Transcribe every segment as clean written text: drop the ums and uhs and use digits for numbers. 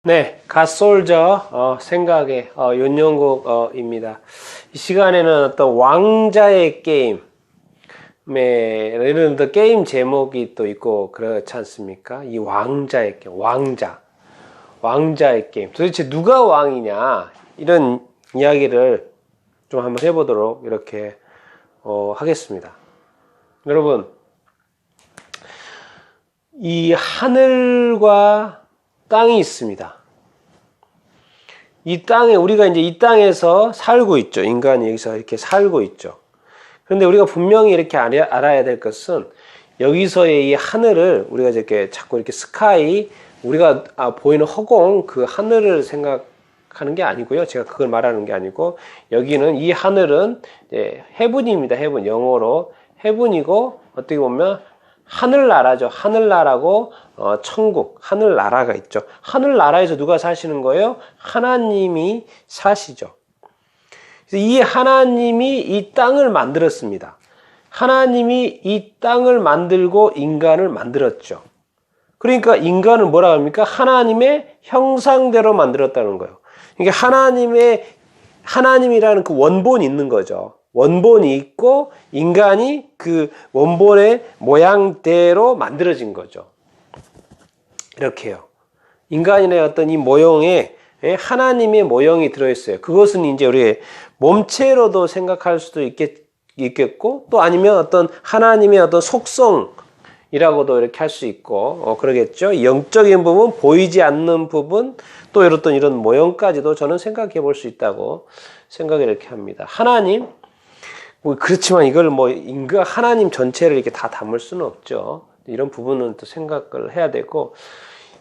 네, 갓솔저 생각의 윤영국입니다. 이 시간에는 어떤 왕자의 게임, 예를 들어 게임 제목이 또 있고 그렇지 않습니까? 이 왕자의 게임, 왕자의 게임. 도대체 누가 왕이냐? 이런 이야기를 좀 한번 해보도록 이렇게 하겠습니다. 여러분, 이 하늘과 땅이 있습니다. 이 땅에, 우리가 이제 이 땅에서 살고 있죠. 인간이 여기서 이렇게 살고 있죠. 그런데 우리가 분명히 이렇게 알아야 될 것은 여기서의 이 하늘을 우리가 이렇게 자꾸 이렇게 스카이, 우리가 보이는 허공, 그 하늘을 생각하는 게 아니고요. 제가 그걸 말하는 게 아니고, 여기는 이 하늘은 헤븐입니다. 헤븐. 영어로 헤븐이고, 어떻게 보면 하늘나라죠. 하늘나라고 천국, 하늘나라가 있죠. 하늘나라에서 누가 사시는 거예요? 하나님이 사시죠. 그래서 이 하나님이 이 땅을 만들었습니다. 하나님이 이 땅을 만들고 인간을 만들었죠. 그러니까 인간은 뭐라 합니까? 하나님의 형상대로 만들었다는 거예요. 그러니까 하나님이라는 그 원본이 있는 거죠. 원본이 있고 인간이 그 원본의 모양대로 만들어진 거죠. 이렇게요. 인간의 어떤 이 모형에 하나님의 모형이 들어있어요. 그것은 이제 우리의 몸체로도 생각할 수도 있겠고, 또 아니면 어떤 하나님의 어떤 속성이라고도 이렇게 할 수 있고, 그러겠죠. 영적인 부분, 보이지 않는 부분, 또 이런 모형까지도 저는 생각해 볼 수 있다고 생각을 이렇게 합니다. 하나님, 그렇지만 이걸 인간 하나님 전체를 이렇게 다 담을 수는 없죠. 이런 부분은 또 생각을 해야 되고,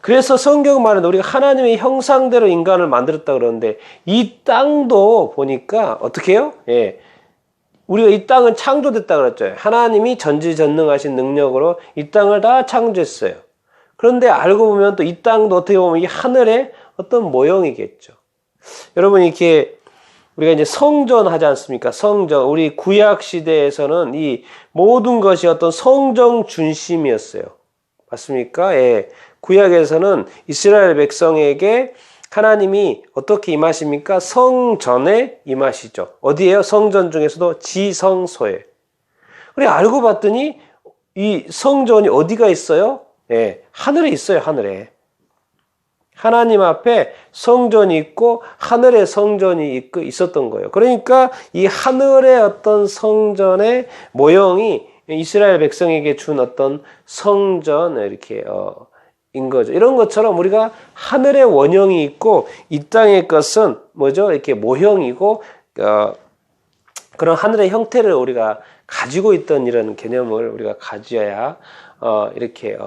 그래서 성경 말은 우리가 하나님의 형상대로 인간을 만들었다 그러는데, 이 땅도 보니까 어떻게 해요? 예. 우리가 이 땅은 창조됐다 그랬죠. 하나님이 전지전능하신 능력으로 이 땅을 다 창조했어요. 그런데 알고 보면 또 이 땅도 어떻게 보면 이 하늘의 어떤 모형이겠죠. 여러분, 이렇게 우리가 이제 성전 하지 않습니까? 성전. 우리 구약 시대에서는 이 모든 것이 어떤 성정 중심이었어요. 맞습니까? 예. 구약에서는 이스라엘 백성에게 하나님이 어떻게 임하십니까? 성전에 임하시죠. 어디에요? 성전 중에서도 지성소에. 그래, 알고 봤더니 이 성전이 어디가 있어요? 예. 하늘에 있어요, 하늘에. 하나님 앞에 성전이 있고 하늘에 성전이 있었던 거예요. 그러니까 이 하늘의 어떤 성전의 모형이 이스라엘 백성에게 준 어떤 성전 이렇게 인 거죠. 이런 것처럼 우리가 하늘의 원형이 있고 이 땅의 것은 뭐죠? 이렇게 모형이고 그런 하늘의 형태를 우리가 가지고 있던 이런 개념을 우리가 가져야 이렇게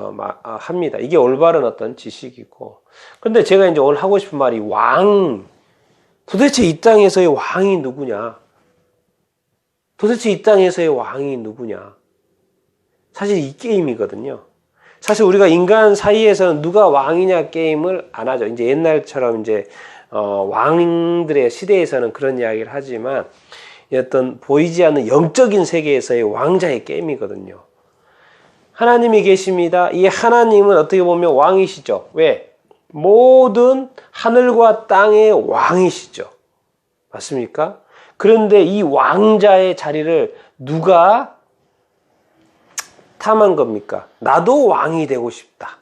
합니다. 이게 올바른 어떤 지식이고. 그런데 제가 이제 오늘 하고 싶은 말이 도대체 이 땅에서의 왕이 누구냐? 도대체 이 땅에서의 왕이 누구냐? 사실 이 게임이거든요. 사실 우리가 인간 사이에서는 누가 왕이냐 게임을 안 하죠. 이제 옛날처럼 이제 왕들의 시대에서는 그런 이야기를 하지만 어떤 보이지 않는 영적인 세계에서의 왕자의 게임이거든요. 하나님이 계십니다. 이 하나님은 어떻게 보면 왕이시죠. 왜? 모든 하늘과 땅의 왕이시죠. 맞습니까? 그런데 이 왕자의 자리를 누가 탐한 겁니까? 나도 왕이 되고 싶다.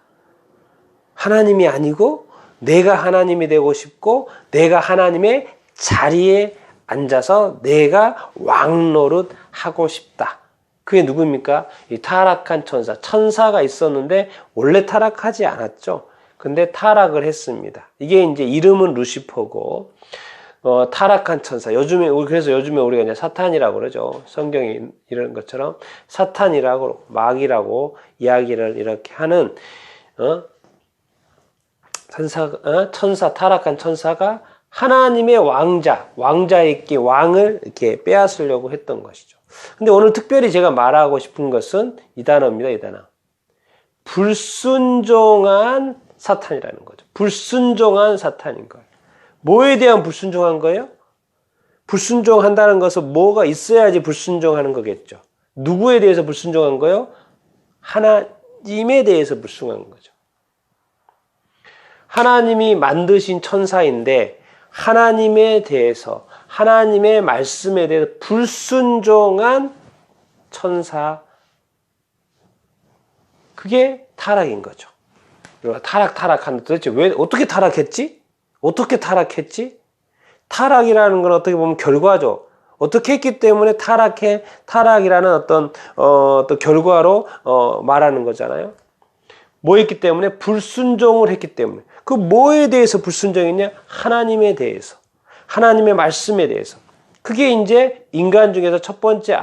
하나님이 아니고 내가 하나님이 되고 싶고 내가 하나님의 자리에 앉아서 내가 왕 노릇 하고 싶다. 그게 누구입니까? 이 타락한 천사가 있었는데 원래 타락하지 않았죠. 근데 타락을 했습니다. 이게 이제 이름은 루시퍼고 타락한 천사. 그래서 요즘에 우리가 이제 사탄이라고 그러죠. 성경이 이런 것처럼 사탄이라고, 마귀라고 이야기를 이렇게 하는, 타락한 천사가 하나님의 왕자의 왕을 이렇게 빼앗으려고 했던 것이죠. 근데 오늘 특별히 제가 말하고 싶은 것은 이 단어입니다, 이 단어. 불순종한 사탄이라는 거죠. 불순종한 사탄인 거예요. 뭐에 대한 불순종한 거예요? 불순종한다는 것은 뭐가 있어야지 불순종하는 거겠죠. 누구에 대해서 불순종한 거예요? 하나님에 대해서 불순종한 거죠. 하나님이 만드신 천사인데 하나님에 대해서 하나님의 말씀에 대해서 불순종한 천사, 그게 타락인 거죠. 타락한다. 도대체 왜 어떻게 타락했지? 어떻게 타락했지? 타락이라는 건 어떻게 보면 결과죠. 어떻게 했기 때문에 타락이라는 어떤 결과로 말하는 거잖아요. 뭐 했기 때문에? 불순종을 했기 때문에. 그 뭐에 대해서 불순종했냐? 하나님에 대해서. 하나님의 말씀에 대해서. 그게 이제 인간 중에서 첫 번째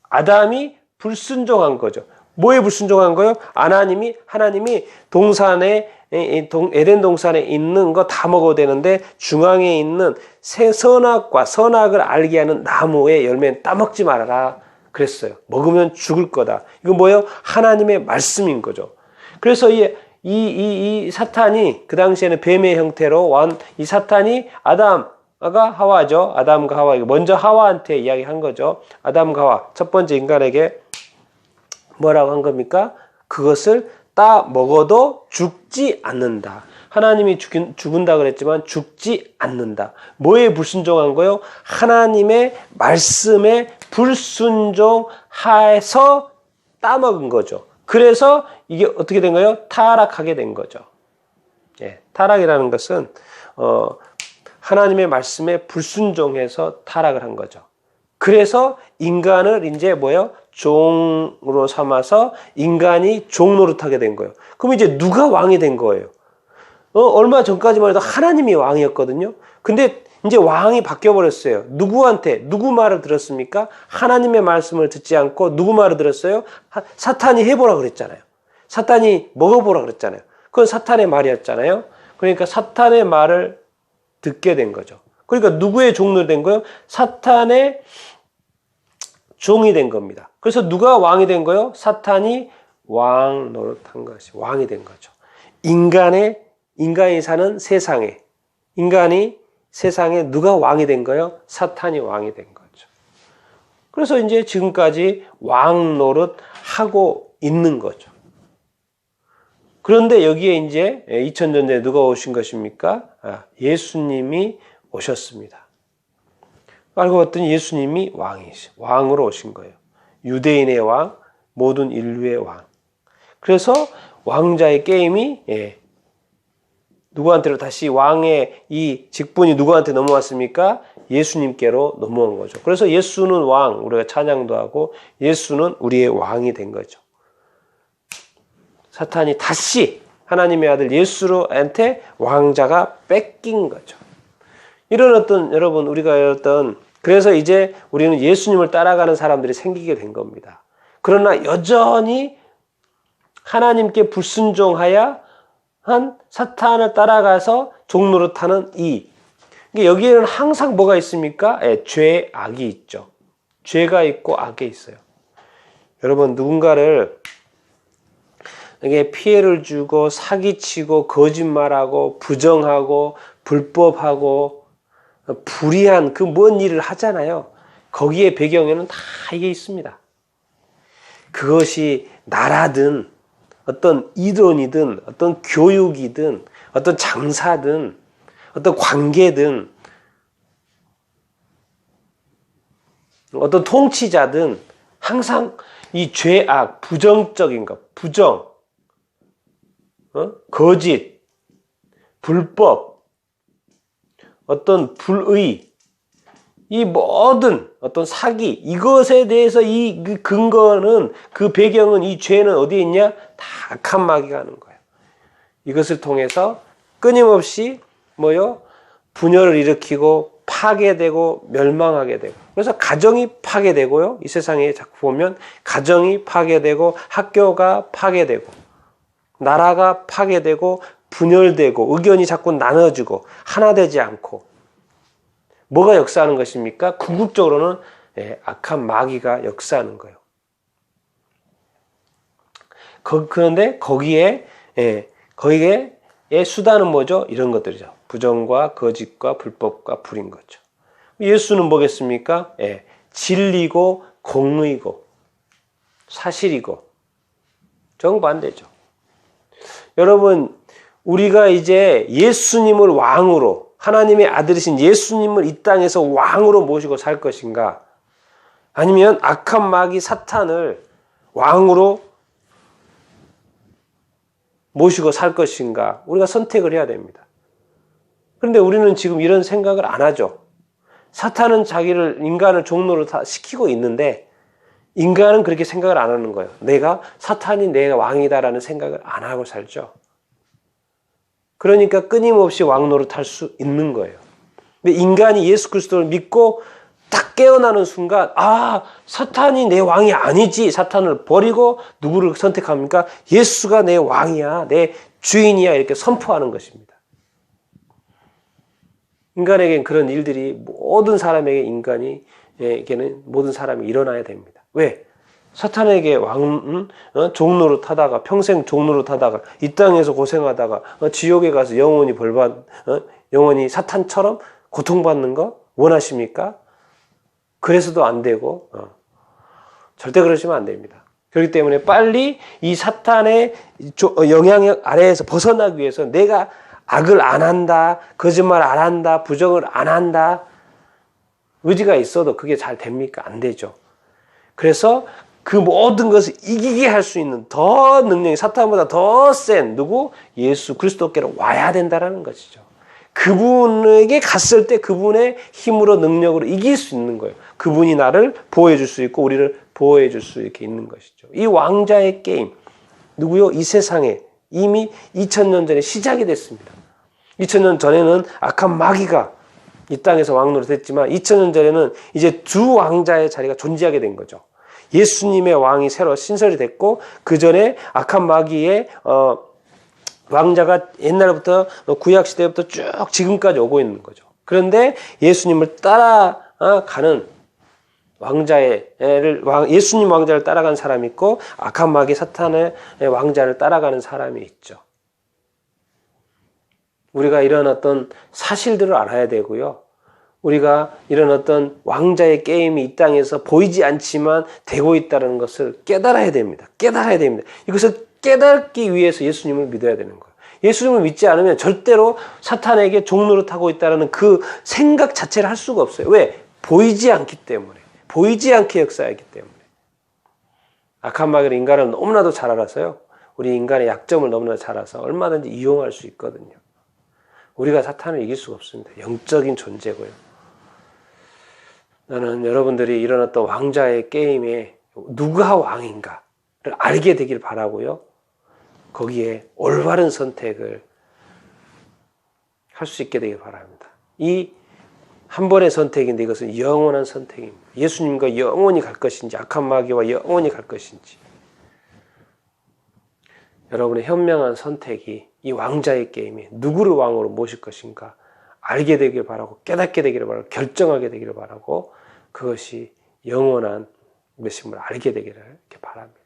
아담이 불순종한 거죠. 뭐에 불순종한 거예요? 하나님이 동산에 에덴 동산에 있는 거 다 먹어도 되는데 중앙에 있는 선악과 선악을 알게 하는 나무의 열매는 따먹지 말아라 그랬어요. 먹으면 죽을 거다. 이거 뭐예요? 하나님의 말씀인 거죠. 그래서 이 사탄이 그 당시에는 뱀의 형태로 이 사탄이 아담과 하와죠. 아담과 하와. 먼저 하와한테 이야기한 거죠. 아담과 하와. 첫 번째 인간에게 뭐라고 한 겁니까? 그것을 따 먹어도 죽지 않는다. 하나님이 죽은다 그랬지만 죽지 않는다. 뭐에 불순종한 거요? 하나님의 말씀에 불순종해서 따먹은 거죠. 그래서 이게 어떻게 된 거예요? 타락하게 된 거죠. 예, 타락이라는 것은 하나님의 말씀에 불순종해서 타락을 한 거죠. 그래서 인간을 이제 종으로 삼아서 인간이 종 노릇하게 된 거예요. 그럼 이제 누가 왕이 된 거예요? 얼마 전까지만 해도 하나님이 왕이었거든요. 근데 이제 왕이 바뀌어버렸어요. 누구 말을 들었습니까? 하나님의 말씀을 듣지 않고 누구 말을 들었어요? 사탄이 해보라 그랬잖아요. 사탄이 먹어보라 그랬잖아요. 그건 사탄의 말이었잖아요. 그러니까 사탄의 말을 듣게 된 거죠. 그러니까 누구의 종로 된 거예요? 사탄의 종이 된 겁니다. 그래서 누가 왕이 된 거예요? 사탄이 왕 노릇한 것이 왕이 된 거죠. 인간이 사는 세상에, 세상에 누가 왕이 된 거예요? 사탄이 왕이 된 거죠. 그래서 이제 지금까지 왕 노릇 하고 있는 거죠. 그런데 여기에 이제 2000년 전에 누가 오신 것입니까? 예수님이 오셨습니다. 알고 봤더니 예수님이 왕으로 오신 거예요. 유대인의 왕, 모든 인류의 왕. 그래서 왕자의 게임이 누구한테로 다시 왕의 이 직분이 누구한테 넘어왔습니까? 예수님께로 넘어온 거죠. 그래서 예수는 왕, 우리가 찬양도 하고 예수는 우리의 왕이 된 거죠. 사탄이 다시 하나님의 아들 예수한테 왕자가 뺏긴 거죠. 이런 여러분, 그래서 이제 우리는 예수님을 따라가는 사람들이 생기게 된 겁니다. 그러나 여전히 하나님께 불순종하여 한 사탄을 따라가서 종노릇하는 여기에는 항상 뭐가 있습니까? 죄, 악이 있죠. 죄가 있고 악이 있어요. 여러분, 누군가를 피해를 주고 사기치고 거짓말하고 부정하고 불법하고 불의한 뭔 일을 하잖아요. 거기에 배경에는 다 이게 있습니다. 그것이 나라든 어떤 이론이든 어떤 교육이든 어떤 장사든 어떤 관계든 어떤 통치자든 항상 이 죄악, 부정적인 것, 거짓, 불법, 어떤 불의, 이 모든 어떤 사기, 이것에 대해서 이 근거는, 그 배경은, 이 죄는 어디에 있냐? 다 악한 마귀가 하는 거예요. 이것을 통해서 끊임없이 분열을 일으키고 파괴되고 멸망하게 되고, 그래서 가정이 파괴되고요. 이 세상에 자꾸 보면 가정이 파괴되고 학교가 파괴되고 나라가 파괴되고 분열되고 의견이 자꾸 나눠지고 하나 되지 않고, 뭐가 역사하는 것입니까? 궁극적으로는 악한 마귀가 역사하는 거예요. 그런데 거기에 수단은 뭐죠? 이런 것들이죠. 부정과 거짓과 불법과 불인 거죠. 예수는 뭐겠습니까? 진리고 공의고 사실이고 정반대죠. 여러분, 우리가 이제 예수님을 왕으로, 하나님의 아들이신 예수님을 이 땅에서 왕으로 모시고 살 것인가? 아니면 악한 마귀 사탄을 왕으로 모시고 살 것인가? 우리가 선택을 해야 됩니다. 그런데 우리는 지금 이런 생각을 안 하죠. 사탄은 인간을 종로로 다 시키고 있는데 인간은 그렇게 생각을 안 하는 거예요. 사탄이 내 왕이다라는 생각을 안 하고 살죠. 그러니까 끊임없이 왕 노릇할 수 있는 거예요. 근데 인간이 예수 그리스도를 믿고 딱 깨어나는 순간, 사탄이 내 왕이 아니지. 사탄을 버리고 누구를 선택합니까? 예수가 내 왕이야, 내 주인이야, 이렇게 선포하는 것입니다. 인간에겐 그런 일들이 모든 사람이 일어나야 됩니다. 왜? 사탄에게 종노릇 하다가, 평생 종노릇 하다가, 이 땅에서 고생하다가, 지옥에 가서 영원히 사탄처럼 고통받는 거 원하십니까? 그래서도 안 되고, 절대 그러시면 안 됩니다. 그렇기 때문에 빨리 이 사탄의 영향력 아래에서 벗어나기 위해서 내가 악을 안 한다, 거짓말 안 한다, 부정을 안 한다, 의지가 있어도 그게 잘 됩니까? 안 되죠. 그래서 그 모든 것을 이기게 할 수 있는 더 능력이 사탄보다 더 센 예수 그리스도께로 와야 된다는 것이죠. 그분에게 갔을 때 그분의 힘으로 능력으로 이길 수 있는 거예요. 그분이 나를 보호해 줄 수 있고 우리를 보호해 줄 수 이렇게 있는 것이죠. 이 왕자의 게임, 이 세상에 이미 2000년 전에 시작이 됐습니다. 2000년 전에는 악한 마귀가 이 땅에서 왕노릇 했지만 2000년 전에는 이제 두 왕자의 자리가 존재하게 된 거죠. 예수님의 왕이 새로 신설이 됐고 그 전에 악한 마귀의 왕자가 옛날부터 구약 시대부터 쭉 지금까지 오고 있는 거죠. 그런데 예수님을 따라가는 예수님 왕자를 따라가는 사람이 있고 악한 마귀 사탄의 왕자를 따라가는 사람이 있죠. 우리가 이런 어떤 사실들을 알아야 되고요. 우리가 이런 어떤 왕자의 게임이 이 땅에서 보이지 않지만 되고 있다는 것을 깨달아야 됩니다. 이것을 깨닫기 위해서 예수님을 믿어야 되는 거예요. 예수님을 믿지 않으면 절대로 사탄에게 종노릇하고 있다는 그 생각 자체를 할 수가 없어요. 왜? 보이지 않기 때문에. 보이지 않게 역사하기 때문에. 악한 마귀는 인간을 너무나도 잘 알아서요. 우리 인간의 약점을 너무나 잘 알아서 얼마든지 이용할 수 있거든요. 우리가 사탄을 이길 수가 없습니다. 영적인 존재고요. 나는 여러분들이 이런 어떤 왕자의 게임에 누가 왕인가를 알게 되길 바라고요. 거기에 올바른 선택을 할 수 있게 되길 바랍니다. 이 한 번의 선택인데 이것은 영원한 선택입니다. 예수님과 영원히 갈 것인지 악한 마귀와 영원히 갈 것인지 여러분의 현명한 선택이 이 왕자의 게임에 누구를 왕으로 모실 것인가 알게 되길 바라고 깨닫게 되기를 바라고 결정하게 되기를 바라고 그것이 영원한 것임을 알게 되기를 이렇게 바랍니다.